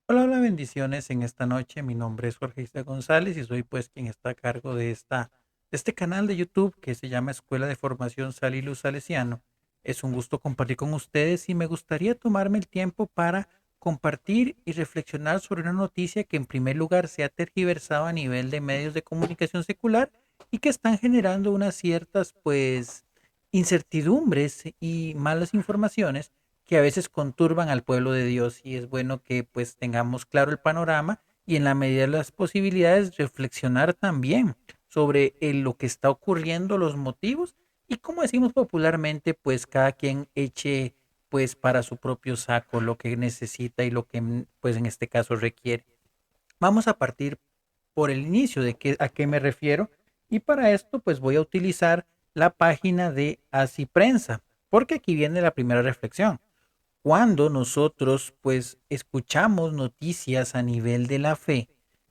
Hola, hola, bendiciones en esta noche. Mi nombre es Jorge Isa González y soy pues quien está a cargo de este canal de YouTube que se llama Escuela de Formación Sal y Luz Salesiano. Es un gusto compartir con ustedes y me gustaría tomarme el tiempo para compartir y reflexionar sobre una noticia que en primer lugar se ha tergiversado a nivel de medios de comunicación secular y que están generando unas ciertas pues incertidumbres y malas informaciones que a veces conturban al pueblo de Dios y es bueno que pues tengamos claro el panorama y en la medida de las posibilidades reflexionar también sobre lo que está ocurriendo, los motivos y como decimos popularmente, pues cada quien eche pues para su propio saco lo que necesita y lo que pues en este caso requiere. Vamos a partir por el inicio de a qué me refiero y para esto pues voy a utilizar la página de Así Prensa, porque aquí viene la primera reflexión. Cuando nosotros pues escuchamos noticias a nivel de la fe,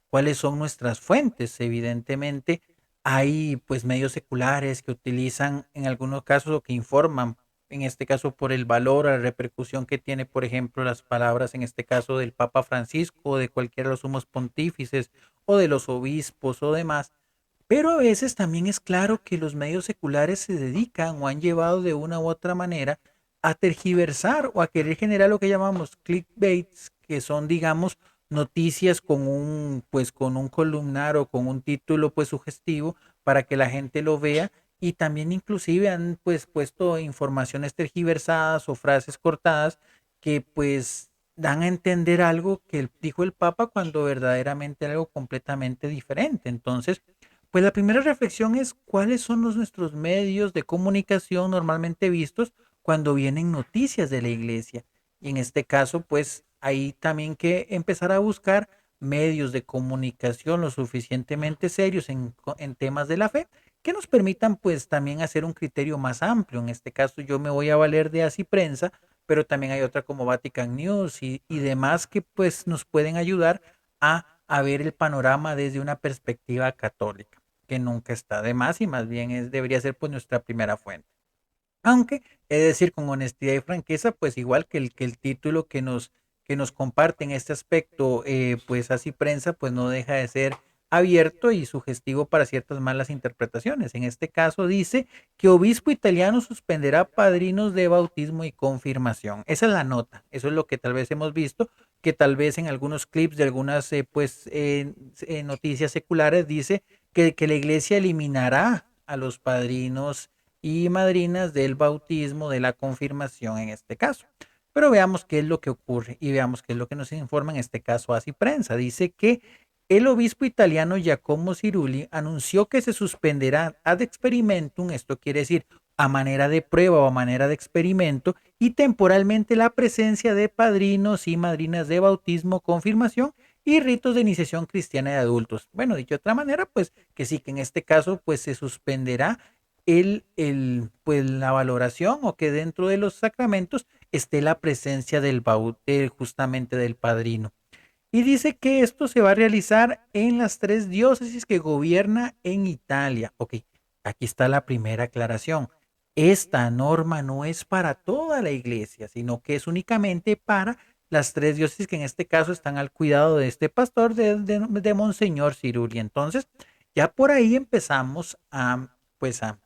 ¿cuáles son nuestras fuentes? Evidentemente hay pues medios seculares que utilizan en algunos casos o que informan, en este caso por el valor, la repercusión que tiene, por ejemplo, las palabras, en este caso del Papa Francisco o de cualquiera de los sumos pontífices o de los obispos o demás. Pero a veces también es claro que los medios seculares se dedican o han llevado de una u otra manera a tergiversar o a querer generar lo que llamamos clickbaits, que son, digamos, noticias con pues, con un columnar o con un título, pues, sugestivo para que la gente lo vea y también inclusive han, pues, puesto informaciones tergiversadas o frases cortadas que, pues, dan a entender algo que dijo el Papa cuando verdaderamente era algo completamente diferente. Entonces, pues la primera reflexión es cuáles son nuestros medios de comunicación normalmente vistos cuando vienen noticias de la iglesia. Y en este caso, pues hay también que empezar a buscar medios de comunicación lo suficientemente serios en temas de la fe que nos permitan pues también hacer un criterio más amplio. En este caso yo me voy a valer de Así Prensa, pero también hay otra como Vatican News y demás que pues nos pueden ayudar a ver el panorama desde una perspectiva católica que nunca está de más y más bien debería ser pues nuestra primera fuente. Aunque he de decir con honestidad y franqueza, pues igual que el título que nos comparte en este aspecto, pues Así Prensa, pues no deja de ser abierto y sugestivo para ciertas malas interpretaciones. En este caso dice que obispo italiano suspenderá padrinos de bautismo y confirmación. Esa es la nota, eso es lo que tal vez hemos visto, que tal vez en algunos clips de algunas noticias seculares dice que la iglesia eliminará a los padrinos y madrinas del bautismo, de la confirmación en este caso. Pero veamos qué es lo que ocurre y veamos qué es lo que nos informa en este caso Así Prensa. Dice que el obispo italiano Giacomo Cirulli anunció que se suspenderá ad experimentum, esto quiere decir a manera de prueba o a manera de experimento, y temporalmente la presencia de padrinos y madrinas de bautismo, confirmación y ritos de iniciación cristiana de adultos. Bueno, dicho de otra manera, pues que sí, que en este caso pues se suspenderá pues la valoración o que dentro de los sacramentos esté la presencia justamente del padrino. Y dice que esto se va a realizar en las tres diócesis que gobierna en Italia. Ok, aquí está la primera aclaración. Esta norma no es para toda la iglesia, sino que es únicamente para las tres diócesis que en este caso están al cuidado de este pastor de Monseñor Ciruli. Entonces, ya por ahí empezamos pues a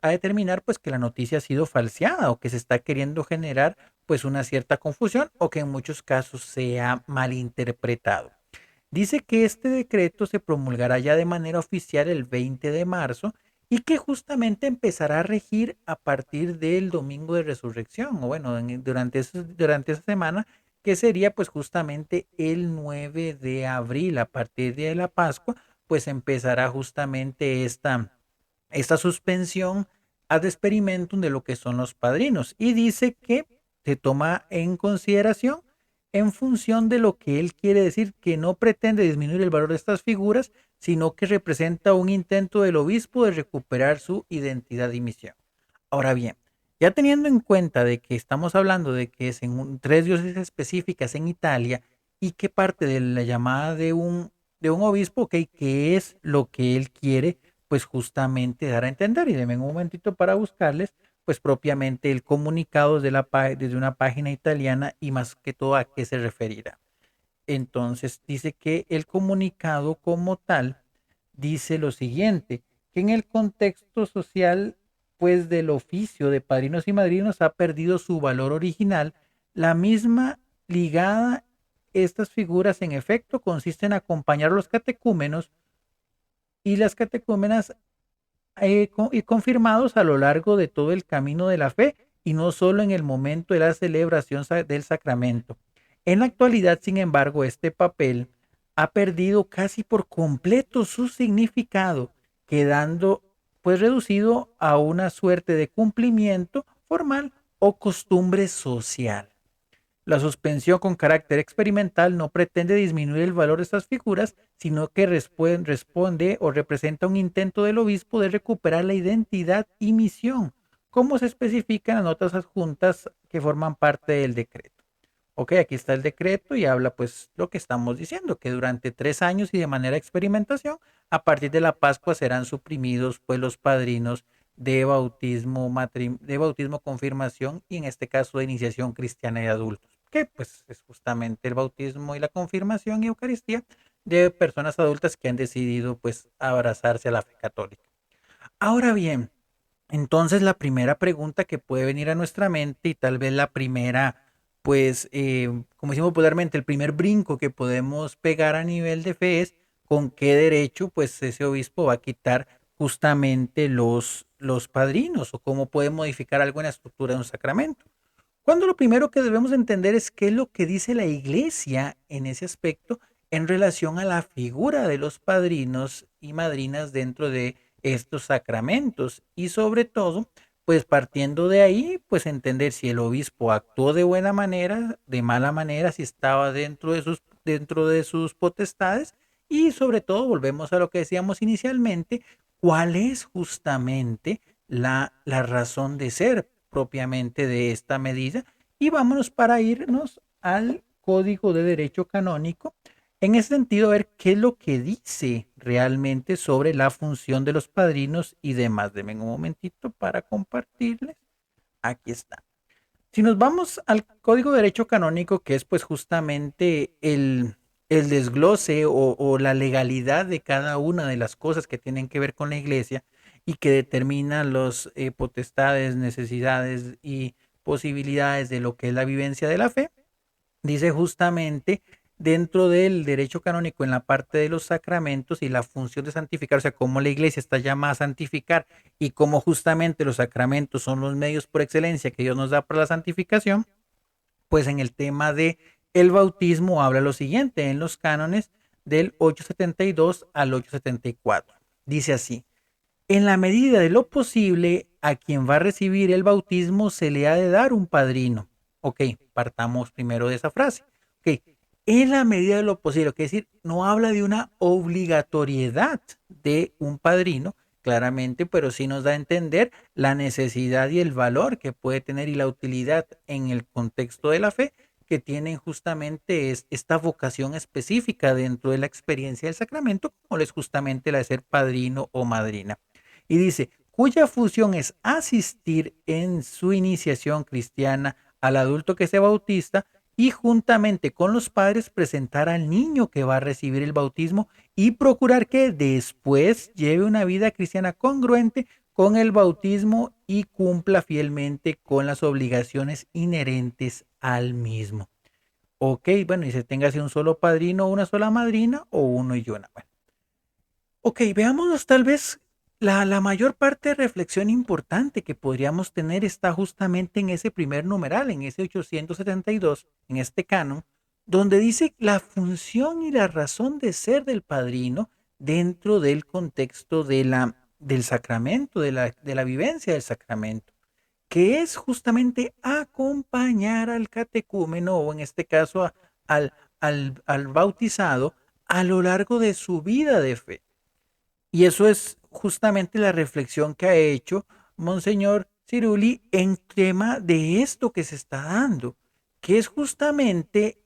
determinar pues que la noticia ha sido falseada o que se está queriendo generar pues una cierta confusión o que en muchos casos se ha malinterpretado. Dice que este decreto se promulgará ya de manera oficial el 20 de marzo y que justamente empezará a regir a partir del domingo de resurrección, o bueno, durante esa semana, que sería pues justamente el 9 de abril, a partir de la Pascua, pues empezará justamente esta suspensión ad experimentum de lo que son los padrinos y dice que se toma en consideración en función de lo que él quiere decir, que no pretende disminuir el valor de estas figuras, sino que representa un intento del obispo de recuperar su identidad y misión. Ahora bien, ya teniendo en cuenta de que estamos hablando de que es en tres diócesis específicas en Italia y que parte de la llamada de un obispo, ok, que es lo que él quiere, pues justamente dar a entender. Y denme un momentito para buscarles, pues propiamente el comunicado desde una página italiana y más que todo a qué se referirá. entonces dice que el comunicado como tal dice lo siguiente, que en el contexto social, pues del oficio de padrinos y madrinos ha perdido su valor original, la misma ligada estas figuras en efecto consiste en acompañar a los catecúmenos y las catecúmenas y confirmados a lo largo de todo el camino de la fe y no solo en el momento de la celebración del sacramento. En la actualidad, sin embargo, este papel ha perdido casi por completo su significado, quedando pues reducido a una suerte de cumplimiento formal o costumbre social. La suspensión con carácter experimental no pretende disminuir el valor de estas figuras, sino que responde o representa un intento del obispo de recuperar la identidad y misión, como se especifica en las notas adjuntas que forman parte del decreto. Ok, aquí está el decreto y habla pues lo que estamos diciendo, que durante 3 años y de manera experimentación, a partir de la Pascua serán suprimidos pues los padrinos de bautismo, confirmación y en este caso de iniciación cristiana de adultos, que pues es justamente el bautismo y la confirmación y Eucaristía de personas adultas que han decidido pues abrazarse a la fe católica. Ahora bien, entonces la primera pregunta que puede venir a nuestra mente y tal vez la primera, pues, como decimos popularmente, el primer brinco que podemos pegar a nivel de fe es con qué derecho pues ese obispo va a quitar justamente los padrinos o cómo puede modificar algo en la estructura de un sacramento. Cuando lo primero que debemos entender es qué es lo que dice la iglesia en ese aspecto en relación a la figura de los padrinos y madrinas dentro de estos sacramentos y sobre todo, pues partiendo de ahí, pues entender si el obispo actuó de buena manera, de mala manera, si estaba dentro de sus potestades y sobre todo volvemos a lo que decíamos inicialmente, cuál es justamente la razón de ser propiamente de esta medida y vámonos para irnos al Código de Derecho Canónico. En ese sentido, a ver qué es lo que dice realmente sobre la función de los padrinos y demás. Denme un momentito para compartirles. Aquí está. Si nos vamos al Código de Derecho Canónico, que es pues justamente el desglose o la legalidad de cada una de las cosas que tienen que ver con la iglesia y que determina las potestades, necesidades y posibilidades de lo que es la vivencia de la fe, dice justamente dentro del derecho canónico en la parte de los sacramentos y la función de santificar, o sea, cómo la iglesia está llamada a santificar y cómo justamente los sacramentos son los medios por excelencia que Dios nos da para la santificación, pues en el tema de el bautismo habla lo siguiente en los cánones del 872 al 874. Dice así: en la medida de lo posible, a quien va a recibir el bautismo se le ha de dar un padrino. Ok, partamos primero de esa frase. Ok, en la medida de lo posible, que decir, no habla de una obligatoriedad de un padrino, claramente, pero sí nos da a entender la necesidad y el valor que puede tener y la utilidad en el contexto de la fe que tienen justamente esta vocación específica dentro de la experiencia del sacramento, como es justamente la de ser padrino o madrina. Y dice, cuya función es asistir en su iniciación cristiana al adulto que se bautiza y juntamente con los padres presentar al niño que va a recibir el bautismo y procurar que después lleve una vida cristiana congruente con el bautismo y cumpla fielmente con las obligaciones inherentes al mismo. Ok, bueno, y se tenga así un solo padrino o una sola madrina o uno y una. Bueno, ok, veámonos tal vez la mayor parte de reflexión importante que podríamos tener está justamente en ese primer numeral, en ese 872, en este canon, donde dice la función y la razón de ser del padrino dentro del contexto del sacramento, de la vivencia del sacramento, que es justamente acompañar al catecúmeno o en este caso al bautizado a lo largo de su vida de fe. Y eso es justamente la reflexión que ha hecho Monseñor Ciruli en tema de esto que se está dando, que es justamente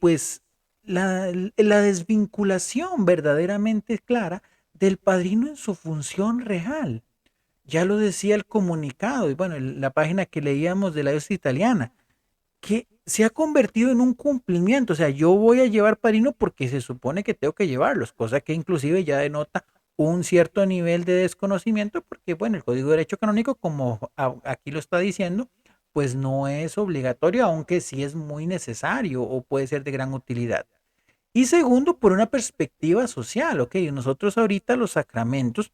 pues, la desvinculación verdaderamente clara del padrino en su función real. Ya lo decía el comunicado, y bueno, la página que leíamos de la diócesis italiana, que se ha convertido en un cumplimiento. O sea, yo voy a llevar padrino porque se supone que tengo que llevarlos, cosa que inclusive ya denota un cierto nivel de desconocimiento, porque bueno, el Código de Derecho Canónico, como aquí lo está diciendo, pues no es obligatorio, aunque sí es muy necesario o puede ser de gran utilidad. Y segundo, por una perspectiva social, ok, nosotros ahorita los sacramentos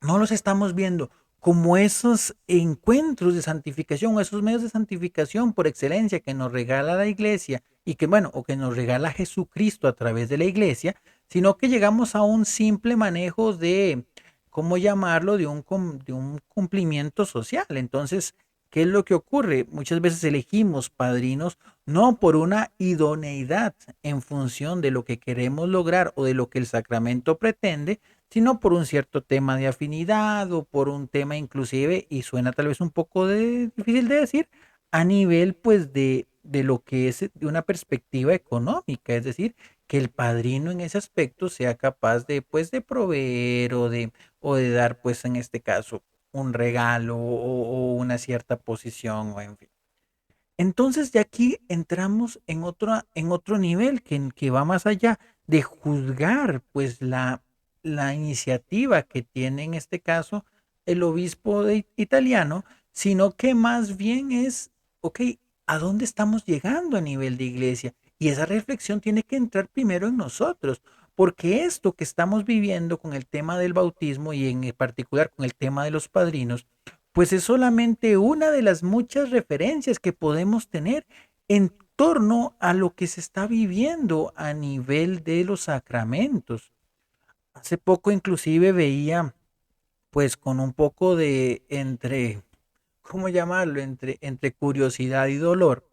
no los estamos viendo como esos encuentros de santificación, esos medios de santificación por excelencia que nos regala la iglesia y que, bueno, o que nos regala Jesucristo a través de la iglesia, sino que llegamos a un simple manejo de, ¿cómo llamarlo?, de un cumplimiento social. Entonces, ¿qué es lo que ocurre? Muchas veces elegimos padrinos no por una idoneidad en función de lo que queremos lograr o de lo que el sacramento pretende, sino por un cierto tema de afinidad o por un tema inclusive, y suena tal vez un poco difícil de decir, a nivel pues de lo que es de una perspectiva económica, es decir, que el padrino en ese aspecto sea capaz de pues de proveer o de dar pues en este caso un regalo o una cierta posición o en fin. Entonces de aquí entramos en otro nivel que va más allá de juzgar pues la iniciativa que tiene en este caso el obispo italiano, sino que más bien es, ok, ¿a dónde estamos llegando a nivel de iglesia? Y esa reflexión tiene que entrar primero en nosotros, porque esto que estamos viviendo con el tema del bautismo y en particular con el tema de los padrinos, pues es solamente una de las muchas referencias que podemos tener en torno a lo que se está viviendo a nivel de los sacramentos. Hace poco inclusive veía, pues con un poco de ¿cómo llamarlo? Entre curiosidad y dolor,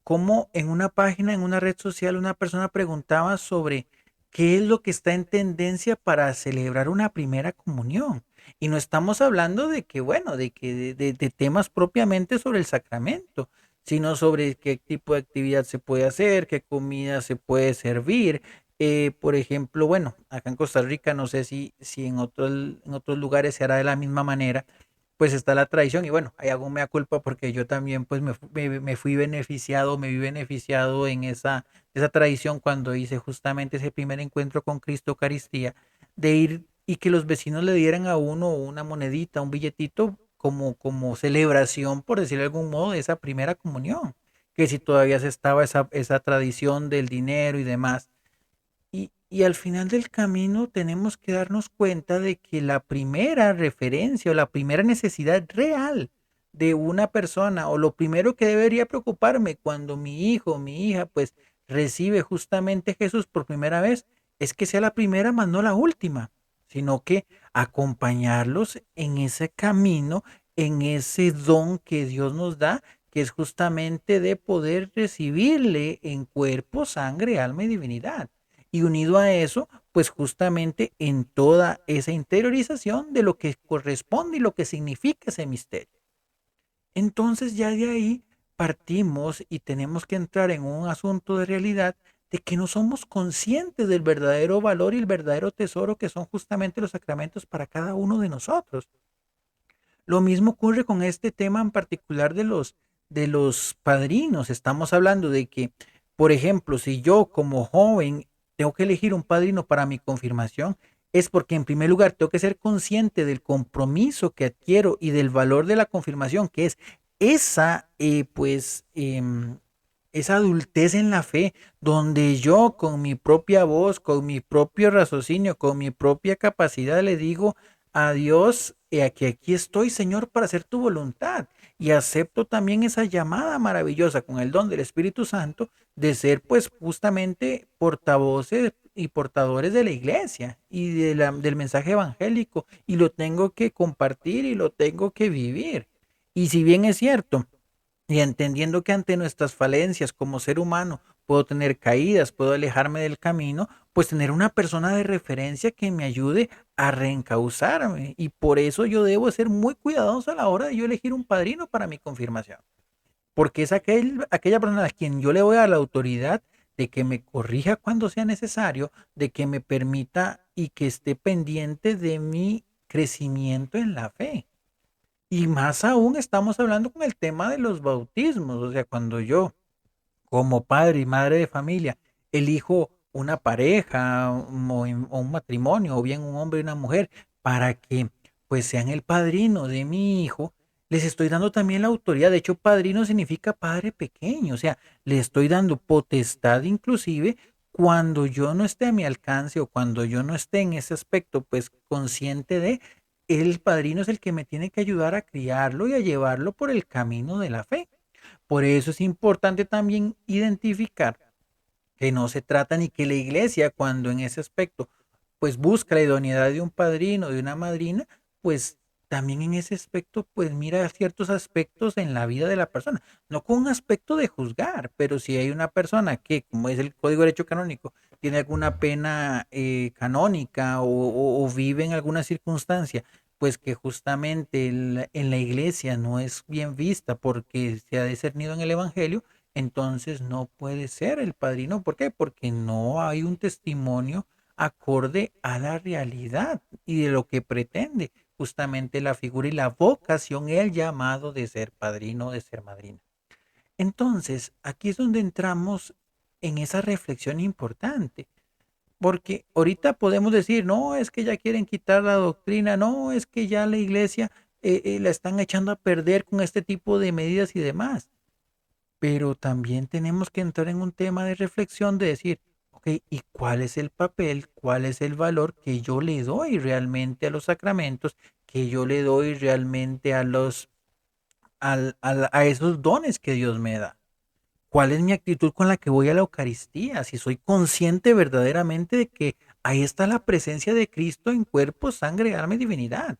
cómo en una página, en una red social, una persona preguntaba sobre qué es lo que está en tendencia para celebrar una primera comunión. Y no estamos hablando de que, bueno, de temas propiamente sobre el sacramento, sino sobre qué tipo de actividad se puede hacer, qué comida se puede servir. Por ejemplo, bueno, acá en Costa Rica, no sé si en otros lugares se hará de la misma manera, pues está la tradición y bueno, ahí hago mea culpa porque yo también pues me fui beneficiado, me vi beneficiado en esa tradición cuando hice justamente ese primer encuentro con Cristo Eucaristía, de ir y que los vecinos le dieran a uno una monedita, un billetito como celebración, por decirlo de algún modo, de esa primera comunión, que si todavía se estaba esa tradición del dinero y demás. Y al final del camino tenemos que darnos cuenta de que la primera referencia o la primera necesidad real de una persona o lo primero que debería preocuparme cuando mi hijo o mi hija pues recibe justamente a Jesús por primera vez es que sea la primera más no la última, sino que acompañarlos en ese camino, en ese don que Dios nos da, que es justamente de poder recibirle en cuerpo, sangre, alma y divinidad. Y unido a eso, pues justamente en toda esa interiorización de lo que corresponde y lo que significa ese misterio. Entonces ya de ahí partimos y tenemos que entrar en un asunto de realidad de que no somos conscientes del verdadero valor y el verdadero tesoro que son justamente los sacramentos para cada uno de nosotros. Lo mismo ocurre con este tema en particular de los padrinos. Estamos hablando de que, por ejemplo, si yo como joven tengo que elegir un padrino para mi confirmación, es porque en primer lugar tengo que ser consciente del compromiso que adquiero y del valor de la confirmación, que es esa, esa adultez en la fe, donde yo con mi propia voz, con mi propio raciocinio, con mi propia capacidad le digo a Dios, que aquí estoy, Señor, para hacer tu voluntad. Y acepto también esa llamada maravillosa con el don del Espíritu Santo de ser pues justamente portavoces y portadores de la iglesia y del mensaje evangélico. Y lo tengo que compartir y lo tengo que vivir. Y si bien es cierto, y entendiendo que ante nuestras falencias como ser humano puedo tener caídas, puedo alejarme del camino, pues tener una persona de referencia que me ayude a reencauzarme. Y por eso yo debo ser muy cuidadoso a la hora de yo elegir un padrino para mi confirmación. Porque es aquella persona a quien yo le voy a dar la autoridad de que me corrija cuando sea necesario, de que me permita y que esté pendiente de mi crecimiento en la fe. Y más aún estamos hablando con el tema de los bautismos, o sea, cuando yo como padre y madre de familia, elijo una pareja o un matrimonio, o bien un hombre y una mujer, para que pues sean el padrino de mi hijo, les estoy dando también la autoridad. De hecho, padrino significa padre pequeño, o sea, le estoy dando potestad inclusive cuando yo no esté a mi alcance o cuando yo no esté en ese aspecto, pues consciente de, el padrino es el que me tiene que ayudar a criarlo y a llevarlo por el camino de la fe. Por eso es importante también identificar que no se trata ni que la iglesia, cuando en ese aspecto, pues busca la idoneidad de un padrino, de una madrina, pues también en ese aspecto, pues mira ciertos aspectos en la vida de la persona, no con un aspecto de juzgar, pero si hay una persona que, como es el Código de Derecho Canónico, tiene alguna pena canónica o vive en alguna circunstancia, pues que justamente en la iglesia no es bien vista porque se ha discernido en el Evangelio, entonces no puede ser el padrino. ¿Por qué? Porque no hay un testimonio acorde a la realidad y de lo que pretende justamente la figura y la vocación, el llamado de ser padrino, de ser madrina. Entonces, aquí es donde entramos en esa reflexión importante, porque ahorita podemos decir, no, es que ya quieren quitar la doctrina, no, es que ya la iglesia la están echando a perder con este tipo de medidas y demás. Pero también tenemos que entrar en un tema de reflexión de decir, ok, ¿y cuál es el papel, cuál es el valor que yo le doy realmente a los sacramentos, que yo le doy realmente a a esos dones que Dios me da? ¿Cuál es mi actitud con la que voy a la Eucaristía? Si soy consciente verdaderamente de que ahí está la presencia de Cristo en cuerpo, sangre, alma y divinidad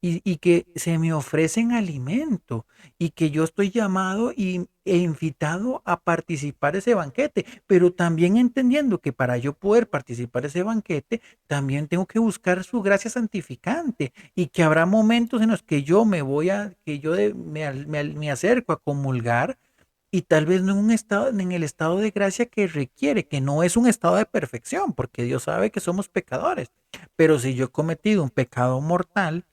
y que se me ofrecen alimento y que yo estoy llamado e invitado a participar de ese banquete, pero también entendiendo que para yo poder participar de ese banquete, también tengo que buscar su gracia santificante y que habrá momentos en los que yo me voy a, que yo me acerco a comulgar y tal vez no en un estado, en el estado de gracia que requiere, que no es un estado de perfección, porque Dios sabe que somos pecadores. Pero si yo he cometido un pecado mortal,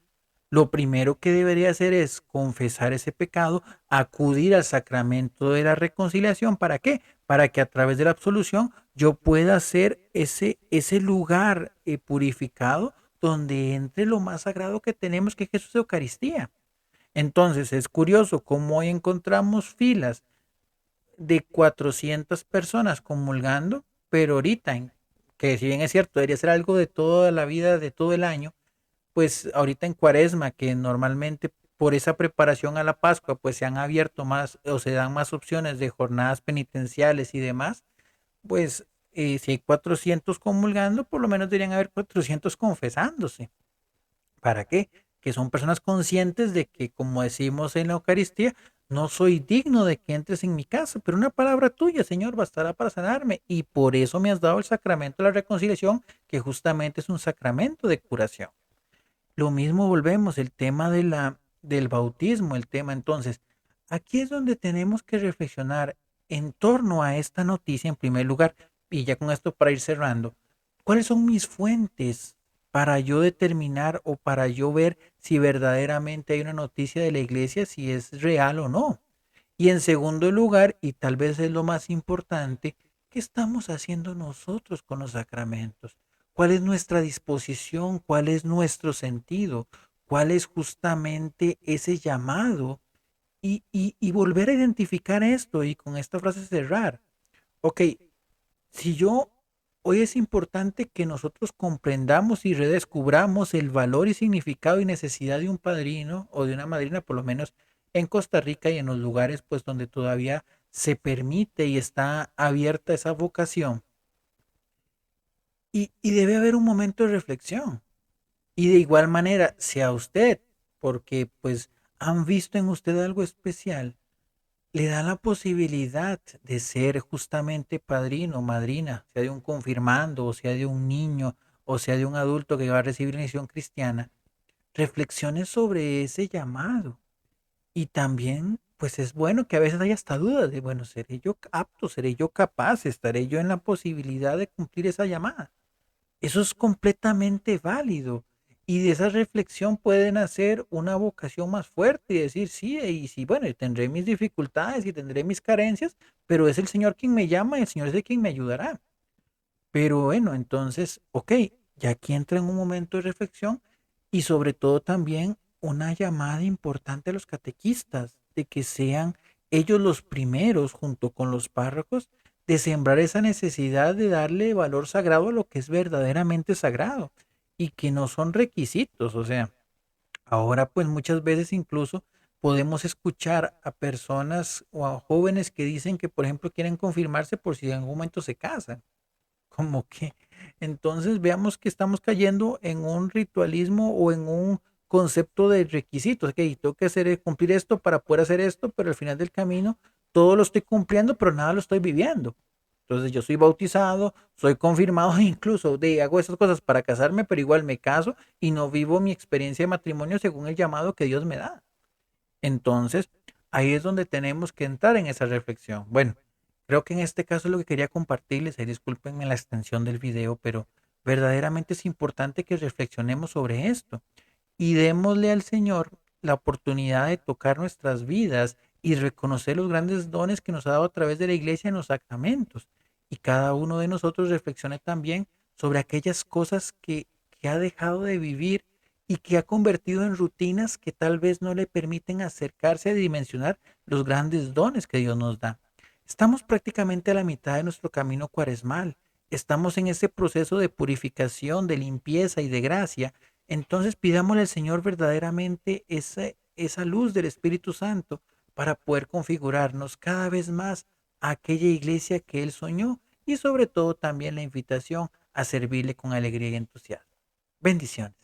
lo primero que debería hacer es confesar ese pecado, acudir al sacramento de la reconciliación. ¿Para qué? Para que a través de la absolución yo pueda ser ese lugar purificado donde entre lo más sagrado que tenemos, que es Jesús Eucaristía. Entonces es curioso cómo hoy encontramos filas de 400 personas comulgando, pero ahorita, que si bien es cierto, debería ser algo de toda la vida, de todo el año, pues ahorita en Cuaresma, que normalmente por esa preparación a la Pascua, pues se han abierto más o se dan más opciones de jornadas penitenciales y demás, pues si hay 400 comulgando, por lo menos deberían haber 400 confesándose. ¿Para qué? Que son personas conscientes de que, como decimos en la Eucaristía, no soy digno de que entres en mi casa, pero una palabra tuya, Señor, bastará para sanarme. Y por eso me has dado el sacramento de la reconciliación, que justamente es un sacramento de curación. Lo mismo volvemos, el tema del bautismo, el tema entonces. Aquí es donde tenemos que reflexionar en torno a esta noticia en primer lugar, y ya con esto para ir cerrando. ¿Cuáles son mis fuentes para yo determinar o para yo ver si verdaderamente hay una noticia de la iglesia, si es real o no? Y en segundo lugar, y tal vez es lo más importante, ¿qué estamos haciendo nosotros con los sacramentos? ¿Cuál es nuestra disposición? ¿Cuál es nuestro sentido? ¿Cuál es justamente ese llamado? Y volver a identificar esto y con esta frase cerrar. Ok, si yo, hoy es importante que nosotros comprendamos y redescubramos el valor y significado y necesidad de un padrino o de una madrina, por lo menos en Costa Rica y en los lugares pues donde todavía se permite y está abierta esa vocación. Y debe haber un momento de reflexión. Y de igual manera, si a usted, porque pues han visto en usted algo especial, le da la posibilidad de ser justamente padrino o madrina, sea de un confirmando, o sea de un niño, o sea de un adulto que va a recibir iniciación cristiana, reflexiones sobre ese llamado. Y también, pues es bueno que a veces haya hasta dudas de, bueno, ¿seré yo apto? ¿Seré yo capaz? ¿Estaré yo en la posibilidad de cumplir esa llamada? Eso es completamente válido. Y de esa reflexión pueden hacer una vocación más fuerte y decir, sí, y sí, bueno, yo tendré mis dificultades y tendré mis carencias, pero es el Señor quien me llama y el Señor es el quien me ayudará. Pero bueno, entonces, ok, ya aquí entra en un momento de reflexión y sobre todo también una llamada importante a los catequistas, de que sean ellos los primeros, junto con los párrocos, de sembrar esa necesidad de darle valor sagrado a lo que es verdaderamente sagrado y que no son requisitos. O sea, ahora pues muchas veces incluso podemos escuchar a personas o a jóvenes que dicen que, por ejemplo, quieren confirmarse por si en algún momento se casan. Como que entonces veamos que estamos cayendo en un ritualismo o en un concepto de requisitos, que tengo que hacer cumplir esto para poder hacer esto, pero al final del camino todo lo estoy cumpliendo, pero nada lo estoy viviendo. Entonces yo soy bautizado, soy confirmado, incluso hago esas cosas para casarme, pero igual me caso y no vivo mi experiencia de matrimonio según el llamado que Dios me da. Entonces, ahí es donde tenemos que entrar en esa reflexión. Bueno, creo que en este caso es lo que quería compartirles, y discúlpenme la extensión del video, pero verdaderamente es importante que reflexionemos sobre esto y démosle al Señor la oportunidad de tocar nuestras vidas y reconocer los grandes dones que nos ha dado a través de la iglesia en los sacramentos. Y cada uno de nosotros reflexione también sobre aquellas cosas que ha dejado de vivir y que ha convertido en rutinas que tal vez no le permiten acercarse a dimensionar los grandes dones que Dios nos da. Estamos prácticamente a la mitad de nuestro camino cuaresmal. Estamos en ese proceso de purificación, de limpieza y de gracia. Entonces pidámosle al Señor verdaderamente esa luz del Espíritu Santo para poder configurarnos cada vez más a aquella iglesia que Él soñó y sobre todo también la invitación a servirle con alegría y entusiasmo. Bendiciones.